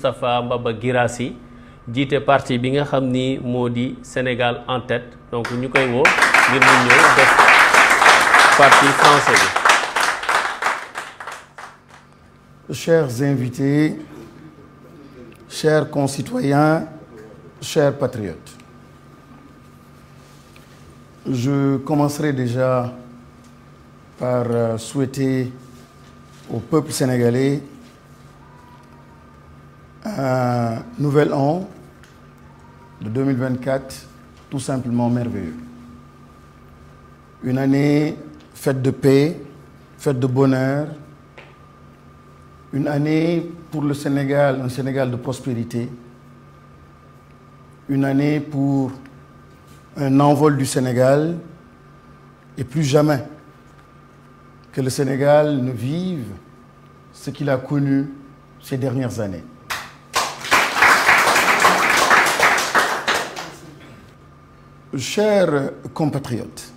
Moustapha Mbaba Guirassy jiite parti bi nga xam ni moo di Sénégal en tête donc ñu koy woo ngir mu ñëw def parti français bi. Chers invités, chers concitoyens, chers patriotes, je commencerai déjà par souhaiter au peuple sénégalais un nouvel an de 2024 tout simplement merveilleux. Une année faite de paix, faite de bonheur, une année pour le Sénégal, un Sénégal de prospérité, une année pour un envol du Sénégal et plus jamais que le Sénégal ne vive ce qu'il a connu ces dernières années. Chers compatriotes,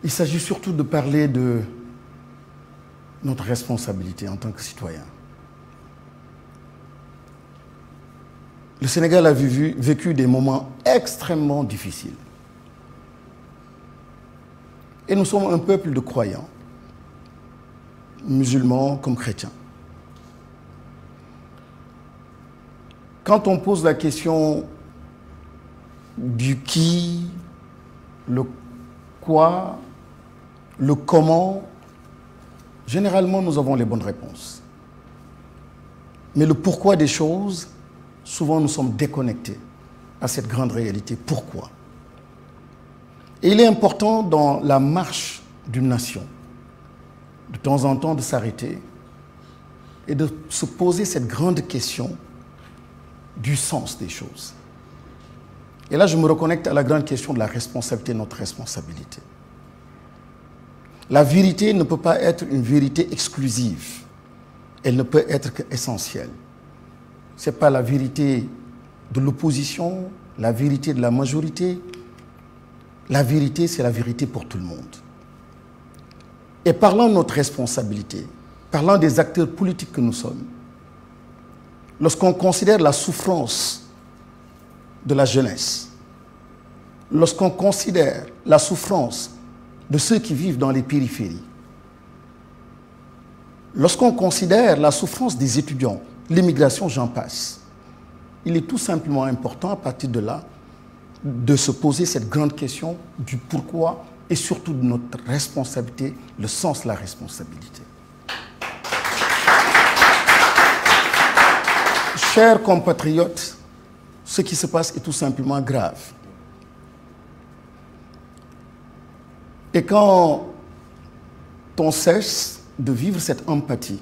il s'agit surtout de parler de notre responsabilité en tant que citoyen. Le Sénégal a vécu des moments extrêmement difficiles. Et nous sommes un peuple de croyants, musulmans comme chrétiens. Quand on pose la question du qui, le quoi, le comment, généralement nous avons les bonnes réponses. Mais le pourquoi des choses, souvent nous sommes déconnectés à cette grande réalité. Pourquoi ? Et il est important dans la marche d'une nation, de temps en temps, de s'arrêter et de se poser cette grande question du sens des choses. Et là, je me reconnecte à la grande question de la responsabilité, notre responsabilité. La vérité ne peut pas être une vérité exclusive. Elle ne peut être qu'essentielle. Ce n'est pas la vérité de l'opposition, la vérité de la majorité. La vérité, c'est la vérité pour tout le monde. Et parlant de notre responsabilité, parlant des acteurs politiques que nous sommes, lorsqu'on considère la souffrance de la jeunesse, lorsqu'on considère la souffrance de ceux qui vivent dans les périphéries, lorsqu'on considère la souffrance des étudiants, l'immigration, j'en passe, il est tout simplement important à partir de là de se poser cette grande question du pourquoi et surtout de notre responsabilité, le sens de la responsabilité. Chers compatriotes, ce qui se passe est tout simplement grave. Et quand on cesse de vivre cette empathie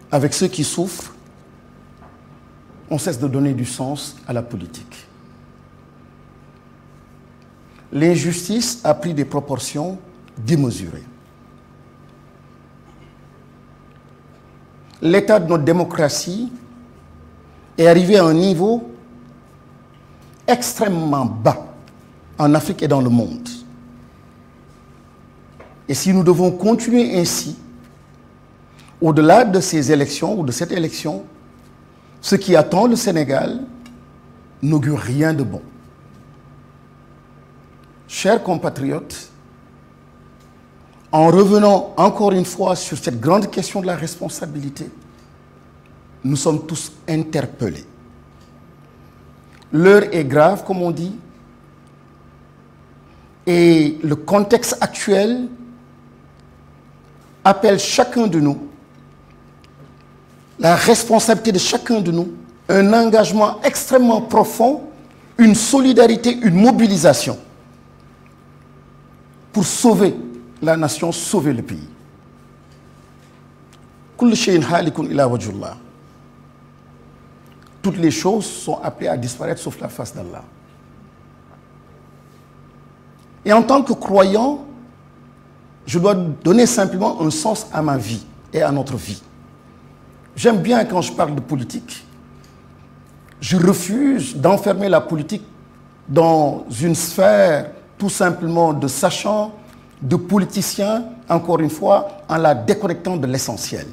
avec ceux qui souffrent, on cesse de donner du sens à la politique. L'injustice a pris des proportions démesurées. L'état de notre démocratie est arrivé à un niveau extrêmement bas en Afrique et dans le monde. Et si nous devons continuer ainsi, au-delà de ces élections ou de cette élection, ce qui attend le Sénégal n'augure rien de bon. Chers compatriotes, en revenant encore une fois sur cette grande question de la responsabilité, nous sommes tous interpellés. L'heure est grave, comme on dit, et le contexte actuel appelle chacun de nous, la responsabilité de chacun de nous, un engagement extrêmement profond, une solidarité, une mobilisation pour sauver la nation, sauver le pays. Toutes les choses sont appelées à disparaître sauf la face d'Allah. Et en tant que croyant, je dois donner simplement un sens à ma vie et à notre vie. J'aime bien quand je parle de politique. Je refuse d'enfermer la politique dans une sphère tout simplement de sachants de politicien, encore une fois, en la déconnectant de l'essentiel.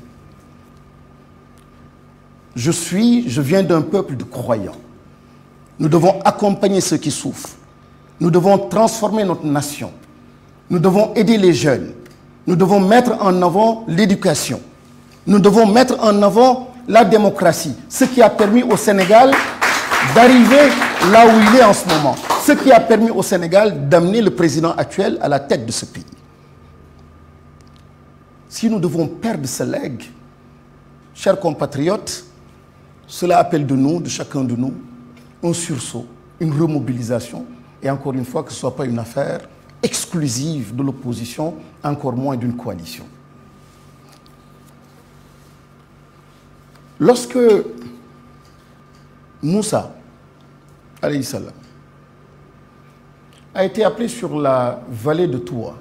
Je viens d'un peuple de croyants. Nous devons accompagner ceux qui souffrent. Nous devons transformer notre nation. Nous devons aider les jeunes. Nous devons mettre en avant l'éducation. Nous devons mettre en avant la démocratie, ce qui a permis au Sénégal d'arriver là où il est en ce moment, ce qui a permis au Sénégal d'amener le président actuel à la tête de ce pays. Si nous devons perdre ce legs, chers compatriotes, cela appelle de nous, de chacun de nous, un sursaut, une remobilisation, et encore une fois que ce ne soit pas une affaire exclusive de l'opposition, encore moins d'une coalition. Lorsque Moussa, alayhi salam, a été appelé sur la vallée de Toua,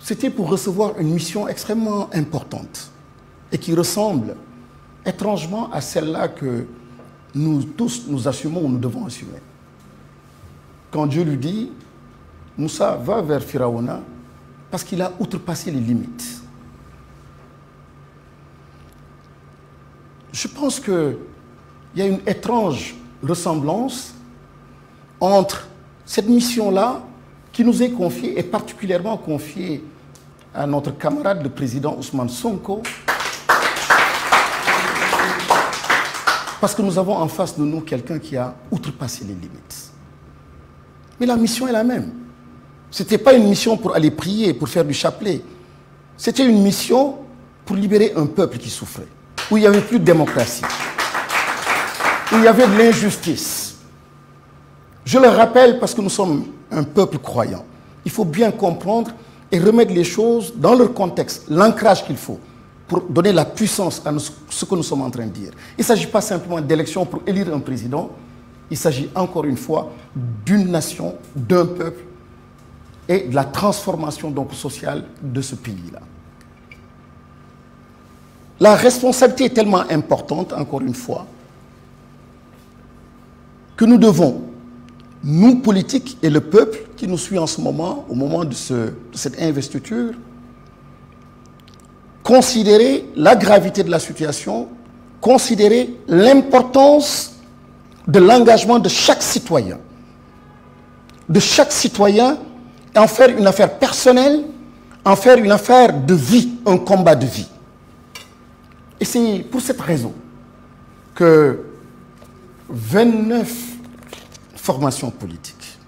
c'était pour recevoir une mission extrêmement importante et qui ressemble étrangement à celle-là que nous tous nous assumons ou nous devons assumer. Quand Dieu lui dit, Moussa va vers Firaouna parce qu'il a outrepassé les limites. Je pense qu'il y a une étrange ressemblance entre cette mission-là qui nous est confiée et particulièrement confiée à notre camarade, le président Ousmane Sonko, parce que nous avons en face de nous quelqu'un qui a outrepassé les limites. Mais la mission est la même. Ce n'était pas une mission pour aller prier, pour faire du chapelet. C'était une mission pour libérer un peuple qui souffrait, où il n'y avait plus de démocratie, où il y avait de l'injustice. Je le rappelle parce que nous sommes un peuple croyant. Il faut bien comprendre et remettre les choses dans leur contexte, l'ancrage qu'il faut pour donner la puissance à ce que nous sommes en train de dire. Il ne s'agit pas simplement d'élections pour élire un président, il s'agit encore une fois d'une nation, d'un peuple et de la transformation donc sociale de ce pays-là. La responsabilité est tellement importante, encore une fois, que nous devons, nous politiques et le peuple qui nous suit en ce moment, au moment de cette investiture, considérer la gravité de la situation, considérer l'importance de l'engagement de chaque citoyen, en faire une affaire personnelle, en faire une affaire de vie, un combat de vie. Et c'est pour cette raison que 29 formations politiques,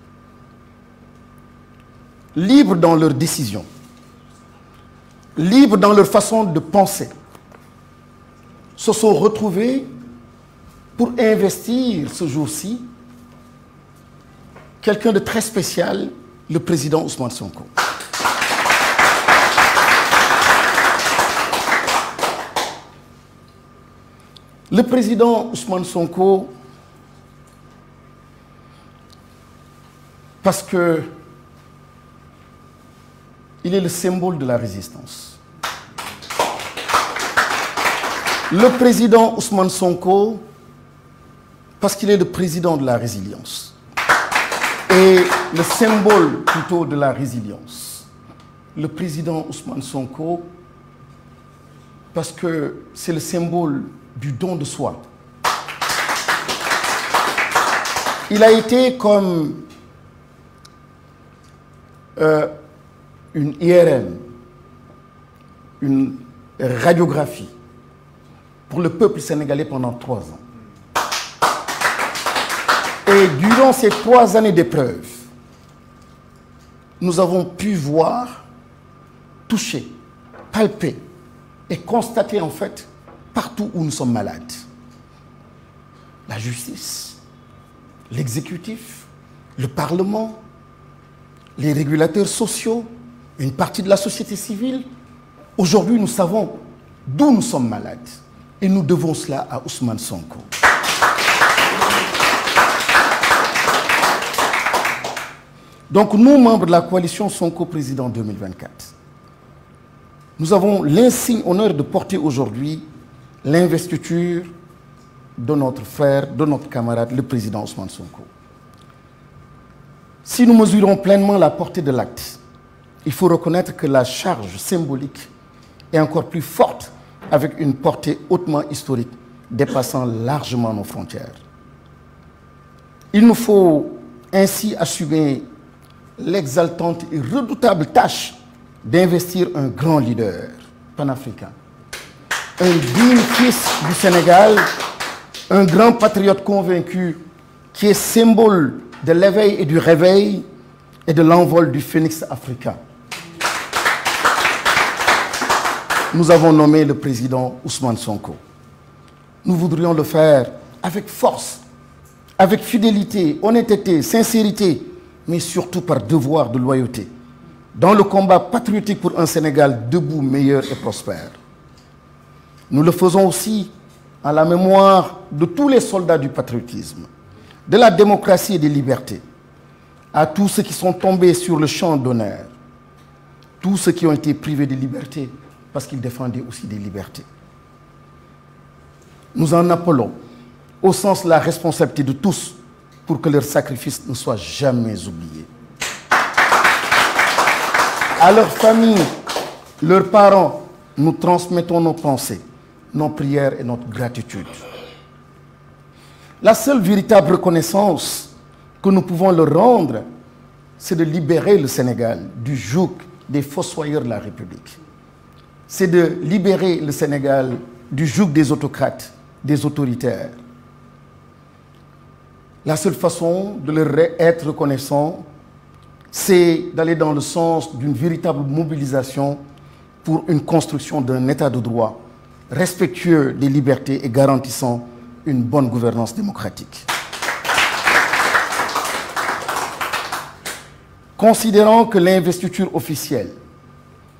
libres dans leurs décisions, libres dans leur façon de penser, se sont retrouvées pour investir ce jour-ci quelqu'un de très spécial, le président Ousmane Sonko. Le président Ousmane Sonko, parce que il est le symbole de la résistance. Le président Ousmane Sonko, parce qu'il est le président de la résilience. Et le symbole plutôt de la résilience. Le président Ousmane Sonko, parce que c'est le symbole du don de soi. Il a été comme une IRM, une radiographie pour le peuple sénégalais pendant 3 ans. Et durant ces 3 années d'épreuve, nous avons pu voir, toucher, palper et constater en fait partout où nous sommes malades. La justice, l'exécutif, le Parlement, les régulateurs sociaux, une partie de la société civile. Aujourd'hui, nous savons d'où nous sommes malades. Et nous devons cela à Ousmane Sonko. Donc, nous, membres de la coalition Sonko Président 2024, nous avons l'insigne honneur de porter aujourd'hui l'investiture de notre frère, de notre camarade, le président Ousmane Sonko. Si nous mesurons pleinement la portée de l'acte, il faut reconnaître que la charge symbolique est encore plus forte avec une portée hautement historique dépassant largement nos frontières. Il nous faut ainsi assumer l'exaltante et redoutable tâche d'investir un grand leader panafricain, un digne fils du Sénégal, un grand patriote convaincu qui est symbole de l'éveil et du réveil et de l'envol du phénix africain. Nous avons nommé le président Ousmane Sonko. Nous voudrions le faire avec force, avec fidélité, honnêteté, sincérité, mais surtout par devoir de loyauté, dans le combat patriotique pour un Sénégal debout, meilleur et prospère. Nous le faisons aussi en la mémoire de tous les soldats du patriotisme, de la démocratie et des libertés, à tous ceux qui sont tombés sur le champ d'honneur, tous ceux qui ont été privés de liberté parce qu'ils défendaient aussi des libertés. Nous en appelons au sens de la responsabilité de tous pour que leur sacrifice ne soit jamais oublié. À leurs familles, leurs parents, nous transmettons nos pensées, nos prières et notre gratitude. La seule véritable reconnaissance que nous pouvons leur rendre, c'est de libérer le Sénégal du joug des fossoyeurs de la République. C'est de libérer le Sénégal du joug des autocrates, des autoritaires. La seule façon de leur être reconnaissant, c'est d'aller dans le sens d'une véritable mobilisation pour une construction d'un État de droit respectueux des libertés et garantissant une bonne gouvernance démocratique. Considérant que l'investiture officielle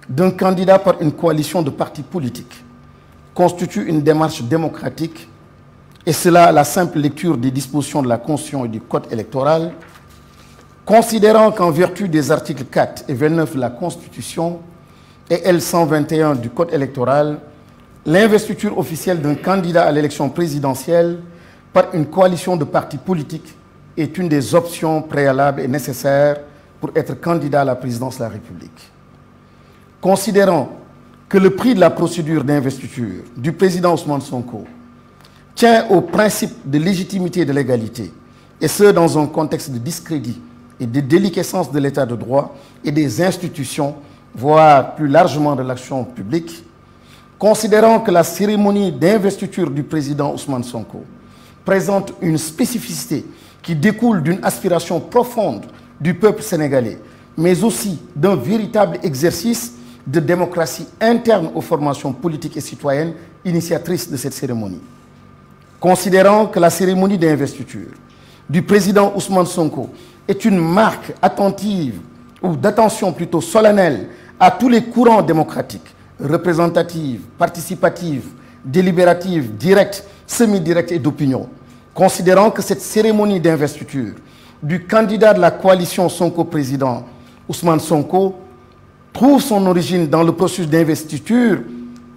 d'un candidat par une coalition de partis politiques constitue une démarche démocratique, et cela à la simple lecture des dispositions de la Constitution et du Code électoral, considérant qu'en vertu des articles 4 et 29 de la Constitution et L121 du Code électoral, l'investiture officielle d'un candidat à l'élection présidentielle par une coalition de partis politiques est une des options préalables et nécessaires pour être candidat à la présidence de la République. Considérant que le prix de la procédure d'investiture du président Ousmane Sonko tient au principe de légitimité et de légalité, et ce dans un contexte de discrédit et de déliquescence de l'état de droit et des institutions, voire plus largement de l'action publique, considérant que la cérémonie d'investiture du président Ousmane Sonko présente une spécificité qui découle d'une aspiration profonde du peuple sénégalais, mais aussi d'un véritable exercice de démocratie interne aux formations politiques et citoyennes initiatrices de cette cérémonie. Considérant que la cérémonie d'investiture du président Ousmane Sonko est une marque attentive ou d'attention plutôt solennelle à tous les courants démocratiques, représentatifs, participatifs, délibératifs, directs, semi-directs et d'opinion. Considérant que cette cérémonie d'investiture du candidat de la coalition Sonko-président Ousmane Sonko trouve son origine dans le processus d'investiture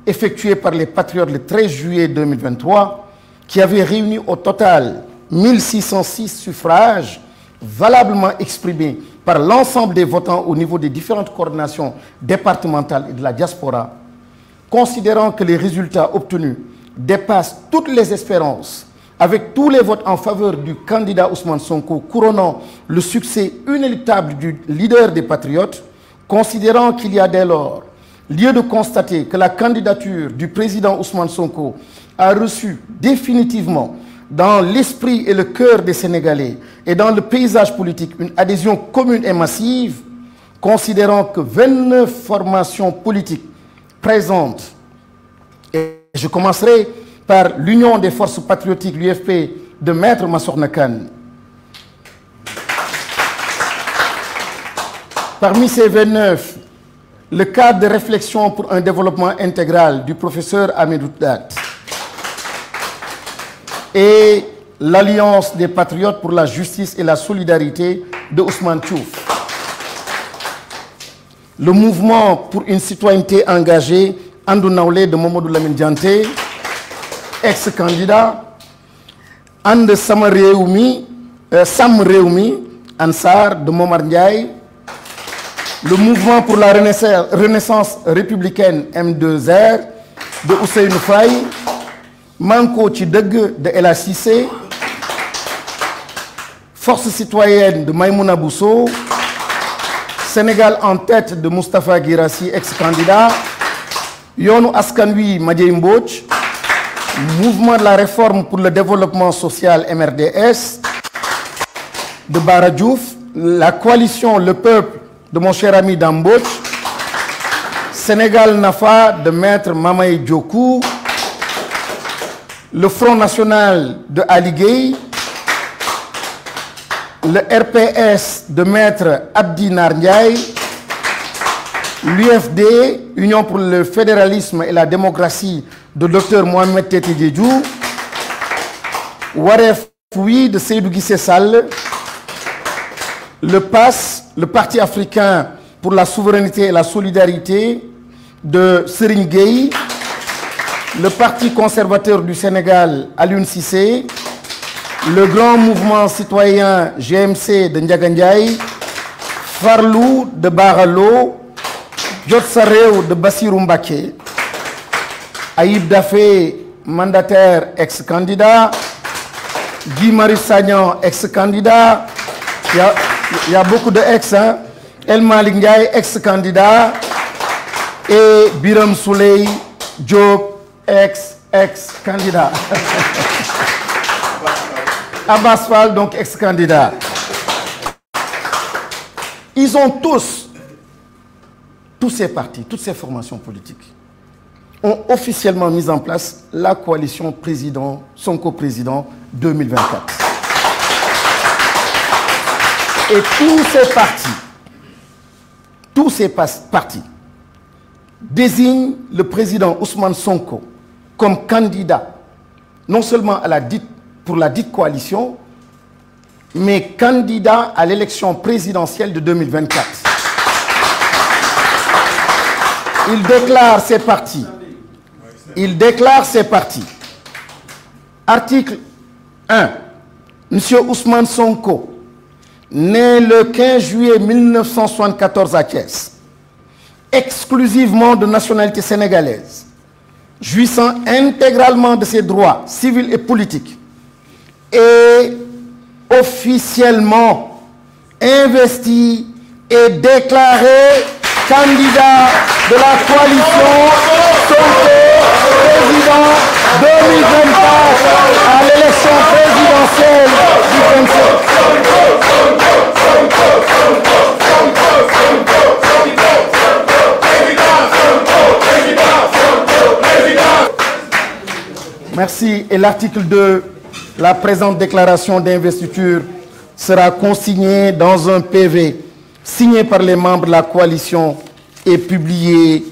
effectué par les patriotes le 13 juillet 2023 qui avait réuni au total 1606 suffrages valablement exprimés par l'ensemble des votants au niveau des différentes coordinations départementales et de la diaspora, considérant que les résultats obtenus dépassent toutes les espérances, avec tous les votes en faveur du candidat Ousmane Sonko couronnant le succès inéluctable du leader des patriotes, considérant qu'il y a dès lors lieu de constater que la candidature du président Ousmane Sonko a reçu définitivement dans l'esprit et le cœur des Sénégalais et dans le paysage politique une adhésion commune et massive, considérant que 29 formations politiques présentes, et je commencerai par l'Union des forces patriotiques, l'UFP, de Maître Massokhna Kane. Parmi ces 29, le cadre de réflexion pour un développement intégral du professeur Hamidou Dat et l'Alliance des patriotes pour la justice et la solidarité de Ousmane Diouf. Le mouvement pour une citoyenneté engagée, Andou Nawlé de Mamadou Lamine Dianté, ex-candidat, And Sam Réumi, Ansar de Momar Ndiaye, le mouvement pour la renaissance républicaine M2R de Ousseynou Faye, Manko Tideg de Ella Cissé, Force citoyenne de Maïmouna Bousso, Sénégal en tête de Moustapha Guirassi, ex-candidat, Yonou Askanui Madjei Mbodj, Mouvement de la réforme pour le développement social MRDS de Bara Diouf, la coalition Le Peuple de mon cher ami Dambodj, Sénégal Nafa de Maître Mamaye Djokou, le Front National de Ali Gueye, le RPS de Maître Abdi Ndiaye, l'UFD, Union pour le fédéralisme et la démocratie de Dr Mohamed Tete Diédhiou, Waref Fouy de Seydou Guissé Sall, le PAS, le Parti africain pour la souveraineté et la solidarité de Serigne Gueye, le Parti conservateur du Sénégal, Alioune Cissé, le grand mouvement citoyen GMC de Ndiaga Ndiaye, Farlou de Baralo, Djotsareo de Bassirou Mbaké, Aïb Dafé, mandataire ex-candidat, Guy Marius Sagnan, ex-candidat, il y a beaucoup de ex, hein? El Malik Ndiaye, ex-candidat, et Biram Souley Diop, ex-candidat. Abbas Fall, donc ex-candidat. Ils ont tous ces partis, toutes ces formations politiques, ont officiellement mis en place la coalition président, Sonko président 2024. Et tous ces partis désignent le président Ousmane Sonko comme candidat, non seulement pour la dite coalition, mais candidat à l'élection présidentielle de 2024. Il déclare ses partis. Article 1. Monsieur Ousmane Sonko, né le 15 juillet 1974 à Thiès, exclusivement de nationalité sénégalaise, jouissant intégralement de ses droits civils et politiques, et officiellement investi et déclaré candidat de la coalition Sonko président 2024 à l'élection présidentielle du 27. Merci. Et l'article 2, la présente déclaration d'investiture sera consignée dans un PV signé par les membres de la coalition et publié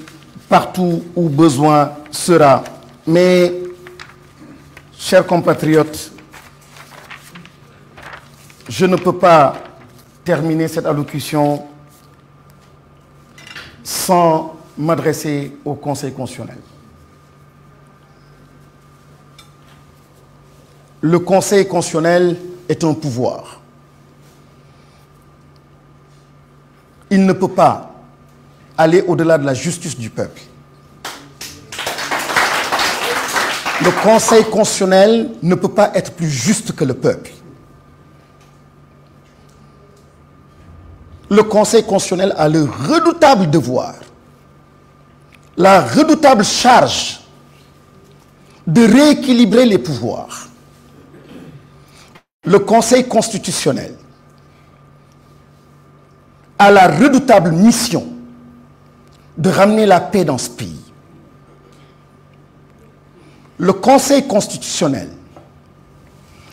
partout où besoin sera. Mais, chers compatriotes, je ne peux pas terminer cette allocution sans m'adresser au Conseil constitutionnel. Le Conseil constitutionnel est un pouvoir. Il ne peut pas aller au-delà de la justice du peuple. Le Conseil constitutionnel ne peut pas être plus juste que le peuple. Le Conseil constitutionnel a le redoutable devoir, la redoutable charge de rééquilibrer les pouvoirs. Le Conseil constitutionnel a la redoutable mission de ramener la paix dans ce pays. Le Conseil constitutionnel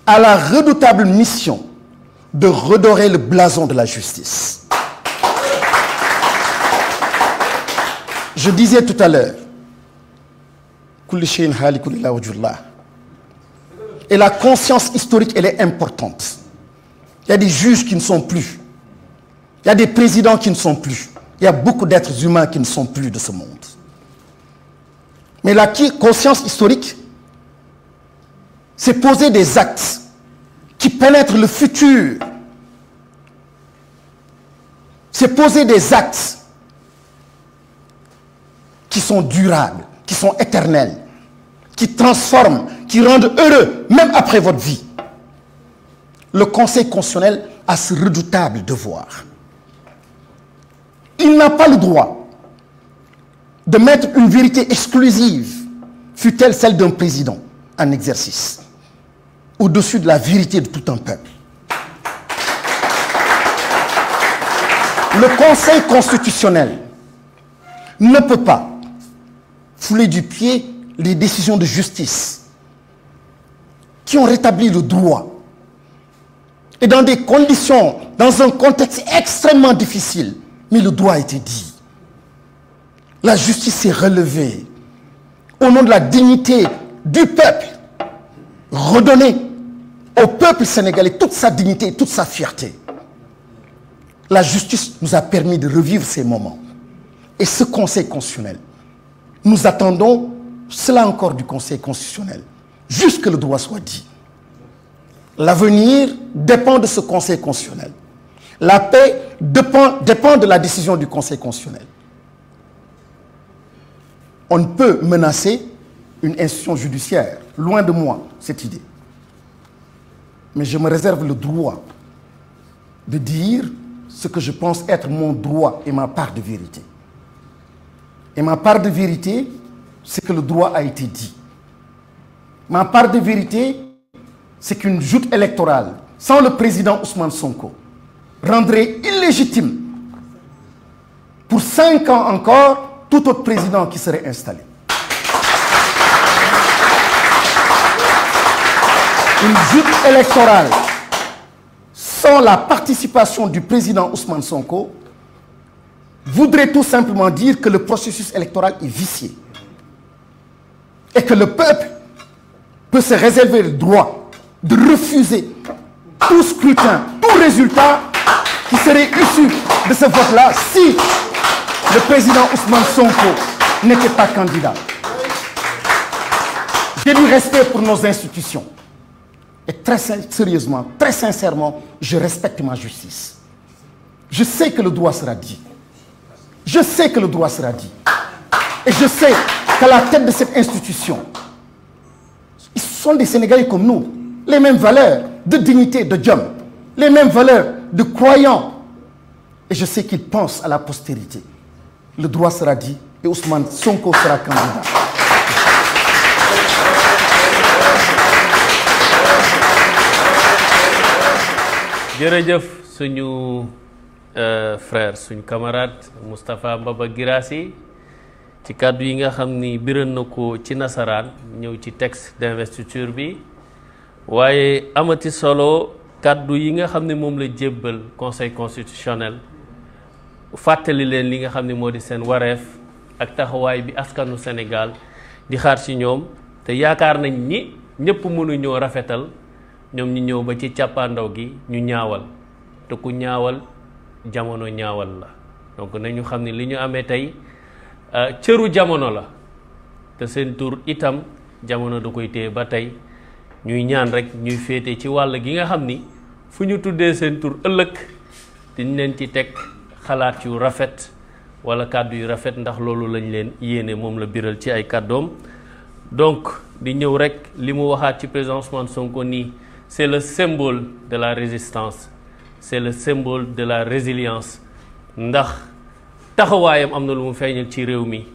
a la redoutable mission de redorer le blason de la justice. Je disais tout à l'heure, et la conscience historique, elle est importante. Il y a des juges qui ne sont plus. Il y a des présidents qui ne sont plus. Il y a beaucoup d'êtres humains qui ne sont plus de ce monde. Mais la conscience historique, c'est poser des actes qui pénètrent le futur c'est poser des actes qui sont durables, qui sont éternels, qui transforment, qui rendent heureux, même après votre vie. Le Conseil constitutionnel a ce redoutable devoir. Il n'a pas le droit de mettre une vérité exclusive, fût-elle celle d'un président en exercice, au-dessus de la vérité de tout un peuple. Le Conseil constitutionnel ne peut pas fouler du pied les décisions de justice qui ont rétabli le droit et dans des conditions, dans un contexte extrêmement difficile, mais le droit a été dit. La justice s'est relevée au nom de la dignité du peuple, redonner au peuple sénégalais toute sa dignité et toute sa fierté. La justice nous a permis de revivre ces moments. Et ce Conseil constitutionnel, nous attendons cela encore du Conseil constitutionnel, jusque le droit soit dit. L'avenir dépend de ce Conseil constitutionnel. La paix dépend de la décision du Conseil constitutionnel. On ne peut menacer une institution judiciaire, loin de moi cette idée. Mais je me réserve le droit de dire ce que je pense être mon droit et ma part de vérité. Et ma part de vérité, c'est que le droit a été dit. Ma part de vérité, c'est qu'une joute électorale, sans le président Ousmane Sonko, rendrait illégitime pour 5 ans encore tout autre président qui serait installé. Une joute électorale sans la participation du président Ousmane Sonko voudrait tout simplement dire que le processus électoral est vicié et que le peuple peut se réserver le droit de refuser tout scrutin, tout résultat qui serait issu de ce vote-là si le président Ousmane Sonko n'était pas candidat. J'ai du respect pour nos institutions. Et très sérieusement, très sincèrement, je respecte ma justice. Je sais que le droit sera dit. Je sais que le droit sera dit. Et je sais qu'à la tête de cette institution, ils sont des Sénégalais comme nous. Les mêmes valeurs de dignité, de Dieu, les mêmes valeurs de croyants. Et je sais qu'ils pensent à la postérité. Le droit sera dit et Ousmane Sonko sera candidat. jërëjëf suñu frère suñu camarade Moustapha Mbaba Guirassy ci kàddu yi nga xam ni biral na ko ci nasaraan ñëw ci texte d'investiture bi waaye amati solo kàddu yi nga xam ne moom la jébbal conseil constitutionnel fàttali leen li nga xam ne moo di seen wareef ak taxawaay bi askanu Sénégal di xaar ci ñoom te yaakaar nañ ni ñëpp mënuñoo rafetal ñoom ñu ñëw ba ci càppaandaw gi ñu ñaawal te ku ñaawal jamono ñaawal la donc nañu xam ne li ñu amee tey cëru jamono la te seen tur itam jamono da koy téye ba tey ñuy ñaan rek ñuy féete ci wàll gi nga xam ni fu ñu tuddee seen tur ëllëg diñ leen ci teg xalaat yu rafet wala kàddu yu rafet ndax loolu lañ leen yéene moom la biral ci ay kàddoom donc di ñëw rek li mu waxaat ci président Ousmane Sonko nii c'est le symbole de la résistance c'est le symbole de la résilience ndax taxawaayam am na lu mu feeñal ci réew mi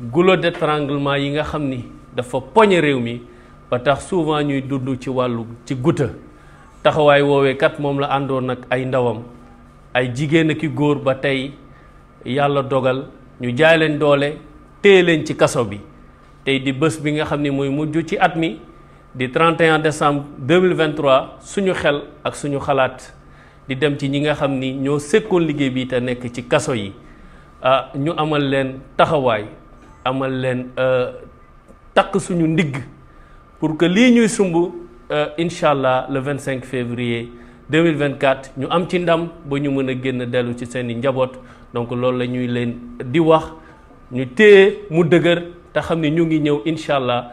goulot d'étranglement yi nga xam ni dafa poñe réew mi ba tax souvent ñuy dund ci wàllu ci guta taxawaay woowee kat moom la àndoon ak ay ndawam ay jigéen ak i góor ba tey yàlla dogal ñu jaay leen doole téye leen ci kaso bi tey di bés bi nga xam ni mooy mujj ci at mi di 31 décembre 2023 suñu xel ak suñu xalaat di dem ci ñi nga xam ni ñoo sekkoon liggéey bi te nekk ci kaso yi ñu amal leen taxawaay amal leen takk suñu ndigg pour que lii ñuy sumb incha allah le 25 février 2024 ñu am ci ndam ba ñu mën a génn dellu ci seen i njaboot donc loolu la ñuy leen di wax ñu téye mu dëgër te xam ne ñu ngi ñëw incha allah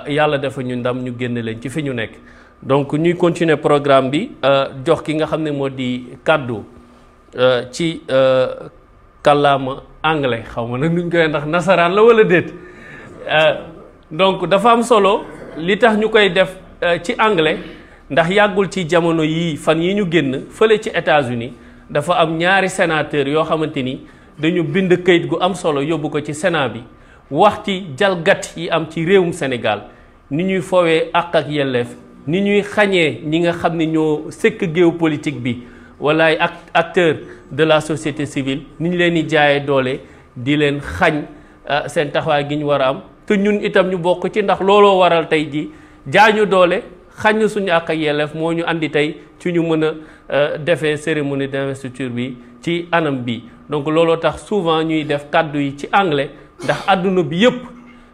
yàlla dafa ñu ndam ñu génn leen ci fi ñu nekk. donc ñuy continuer programme bi jox ki nga xam ne moo di kàddu ci kàllaama anglais xaw ma nag nuñ koy ndax nasaraan la wala déet donc dafa am solo li tax ñu koy def ci anglais ndax yàggul ci jamono yii fan yi ñu génn fële ci États-Unis dafa am ñaari sénateur yoo xamante ni dañu bind këyit gu am solo yóbbu ko ci Sénat bi wax ci jalgat yi am ci réewum Sénégal ni ñuy foowee àq ak yelleef ni ñuy xañee ñi nga xam ne ñoo sëkk géopolitique bi wala ay acteurs de la société civile ni ñu leen di jaayee doole di leen xañ seen taxawaay gi ñu war a am te ñun itam ñu bokk ci ndax looloo waral tey ji jaañu doole xañ suñu àq ak yelleef moo ñu andi tey ci ñu mën a defee cérémonie d'investiture bi ci anam bi donc looloo tax souvent ñuy def kàddu yi ci anglais ndax àdduna bi yépp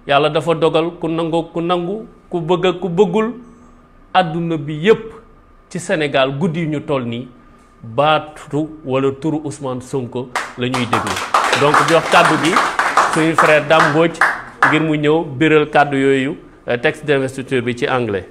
yàlla dafa dogal ku nangoo ku nangu ku bëgg ak ku bëggul àdduna bi yépp ci Sénégal guddi yu ñu toll nii baatu wala turu Ousmane Sonko la ñuy déglu donc jox kàddu bi suñu frère Dame Mbodj ngir mu ñëw biral kàddu yooyu texte d'investiture bi ci anglais.